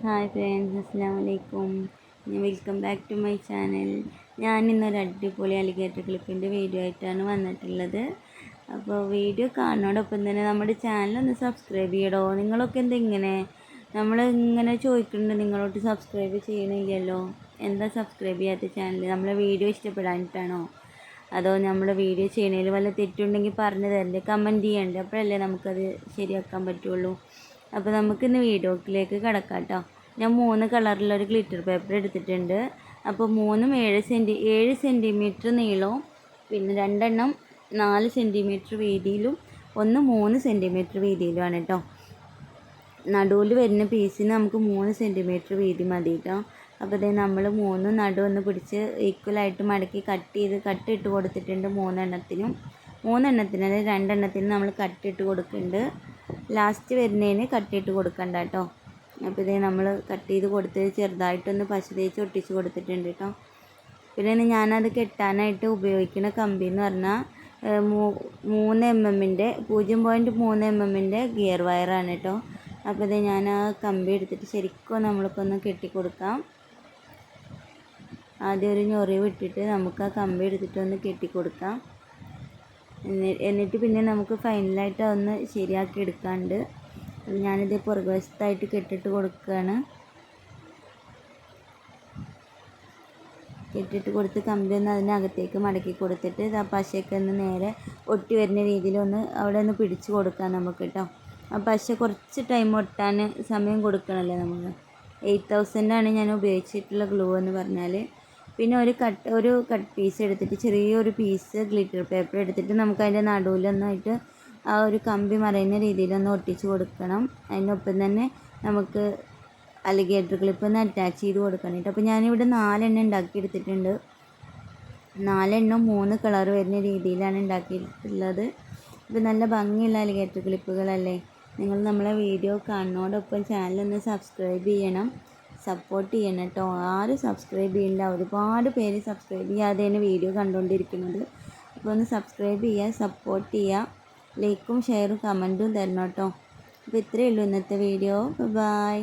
Hi friends, അസ്സലാമു അലൈക്കും. Welcome back to my channel. ഞാൻ ഇന്നൊരു അടിപൊളി അലിഗേറ്റർ ക്ലിപ്പിൻ്റെ വീഡിയോ ആയിട്ടാണ് വന്നിട്ടുള്ളത്. അപ്പോൾ വീഡിയോ കാണുന്നതോടൊപ്പം തന്നെ നമ്മുടെ ചാനലൊന്ന് സബ്സ്ക്രൈബ് ചെയ്യടോ. നിങ്ങളൊക്കെ ഇങ്ങനെ നമ്മൾ ഇങ്ങനെ ചോദിക്കുന്നുണ്ട്, നിങ്ങളോട്ട് സബ്സ്ക്രൈബ് ചെയ്യണില്ലല്ലോ. എന്താ സബ്സ്ക്രൈബ് ചെയ്യാത്ത ചാനൽ? നമ്മളെ വീഡിയോ ഇഷ്ടപ്പെടാനിട്ടാണോ? അതോ നമ്മുടെ വീഡിയോ ചെയ്യണതിൽ വല്ല തെറ്റുണ്ടെങ്കിൽ പറഞ്ഞു തരണ്ടേ? കമൻറ്റ് ചെയ്യണ്ടേ? അപ്പോഴല്ലേ നമുക്കത് ശരിയാക്കാൻ പറ്റുള്ളൂ. അപ്പോൾ നമുക്കിന്ന് വീഡിയോയിലേക്ക് കിടക്കാം കേട്ടോ. ഞാൻ 3 കളറിലൊരു ഗ്ലിറ്റർ പേപ്പർ എടുത്തിട്ടുണ്ട്. അപ്പോൾ 3ഉം 7 സെൻറ്റിമീറ്റർ നീളവും പിന്നെ 2 4 സെൻറ്റിമീറ്റർ വീതിയിലും 3 സെൻറ്റിമീറ്റർ വീതിയിലുമാണ് കേട്ടോ. നടുവിൽ വരുന്ന പീസിന് നമുക്ക് 3 സെൻറ്റിമീറ്റർ വീതി മതി കേട്ടോ. അപ്പോൾ ഇതേ നമ്മൾ 3 നടുവൊന്ന് പിടിച്ച് ഈക്വലായിട്ട് മടക്കി കട്ടിട്ട് കൊടുത്തിട്ടുണ്ട്. 3 എണ്ണത്തിനും 2 നമ്മൾ കട്ടിട്ട് കൊടുക്കുന്നുണ്ട്. ലാസ്റ്റ് വരുന്നതിന് കട്ടിട്ട് കൊടുക്കണ്ട കേട്ടോ. അപ്പോൾ ഇതേ നമ്മൾ കട്ട് ചെയ്ത് കൊടുത്ത് ചെറുതായിട്ടൊന്ന് പശ തേച്ച് ഒട്ടിച്ച് കൊടുത്തിട്ടുണ്ട് കേട്ടോ. പിന്നെ ഞാനത് കെട്ടാനായിട്ട് ഉപയോഗിക്കുന്ന കമ്പി എന്ന് പറഞ്ഞാൽ 3 mm 0.3 mm ഗിയർ വയറാണ് കേട്ടോ. അപ്പോൾ ഇത് ഞാൻ ആ കമ്പി എടുത്തിട്ട് ശരിക്കും നമ്മൾക്കൊന്ന് കെട്ടിക്കൊടുക്കാം. ആദ്യം ഒരു ഞൊറി വിട്ടിട്ട് നമുക്ക് ആ കമ്പി എടുത്തിട്ടൊന്ന് കെട്ടിക്കൊടുക്കാം. എന്നിട്ട് പിന്നെ നമുക്ക് ഫൈനലായിട്ട് ഒന്ന് ശരിയാക്കി എടുക്കാണ്ട് ഞാനിത് പുറകുവശത്തായിട്ട് കെട്ടിട്ട് കൊടുക്കുകയാണ്. കെട്ടിട്ട് കൊടുത്ത് കമ്പി ഒന്ന് അതിനകത്തേക്ക് മടക്കി കൊടുത്തിട്ട് ആ പശയൊക്കെ ഒന്ന് നേരെ ഒട്ടി വരുന്ന രീതിയിലൊന്ന് അവിടെ ഒന്ന് പിടിച്ച് കൊടുക്കാം നമുക്ക് കേട്ടോ. ആ പശ കുറച്ച് ടൈം ഒട്ടാൻ സമയം കൊടുക്കണമല്ലോ നമുക്ക്. 8000 ഞാൻ ഉപയോഗിച്ചിട്ടുള്ള ഗ്ലൂ എന്ന് പറഞ്ഞാൽ. പിന്നെ ഒരു കട്ട് പീസ് എടുത്തിട്ട് ചെറിയൊരു പീസ് ഗ്ലിറ്റർ പേപ്പർ എടുത്തിട്ട് നമുക്ക് അതിൻ്റെ നടുവിലൊന്നായിട്ട് ആ ഒരു കമ്പി മറയുന്ന രീതിയിലൊന്ന് ഒട്ടിച്ച് കൊടുക്കണം. അതിനൊപ്പം തന്നെ നമുക്ക് അലിഗേറ്റർ ക്ലിപ്പ് ഒന്ന് അറ്റാച്ച് ചെയ്ത് കൊടുക്കണം കേട്ടോ. അപ്പോൾ ഞാനിവിടെ 4 എണ്ണം ഉണ്ടാക്കിയെടുത്തിട്ടുണ്ട്. 4 എണ്ണം 3 കളർ വരുന്ന രീതിയിലാണ് ഉണ്ടാക്കിയിട്ടുള്ളത്. അപ്പോൾ നല്ല ഭംഗിയുള്ള അലിഗേറ്റർ ക്ലിപ്പുകളല്ലേ. നിങ്ങൾ നമ്മളെ വീഡിയോ കാണുന്നതോടൊപ്പം ചാനലൊന്ന് സബ്സ്ക്രൈബ് ചെയ്യണം, സപ്പോർട്ട് ചെയ്യണം കേട്ടോ. ആരും സബ്സ്ക്രൈബ് ചെയ്യില്ല, ഒരുപാട് പേര് സബ്സ്ക്രൈബ് ചെയ്യാതെയാണ് വീഡിയോ കണ്ടുകൊണ്ടിരിക്കുന്നത്. അപ്പോൾ ഒന്ന് സബ്സ്ക്രൈബ് ചെയ്യുക, സപ്പോർട്ട് ചെയ്യുക, ലൈക്കും ഷെയറും കമൻറ്റും തരണം കേട്ടോ. അപ്പോൾ ഇത്രയേ ഉള്ളൂ ഇന്നത്തെ വീഡിയോ. ബൈ.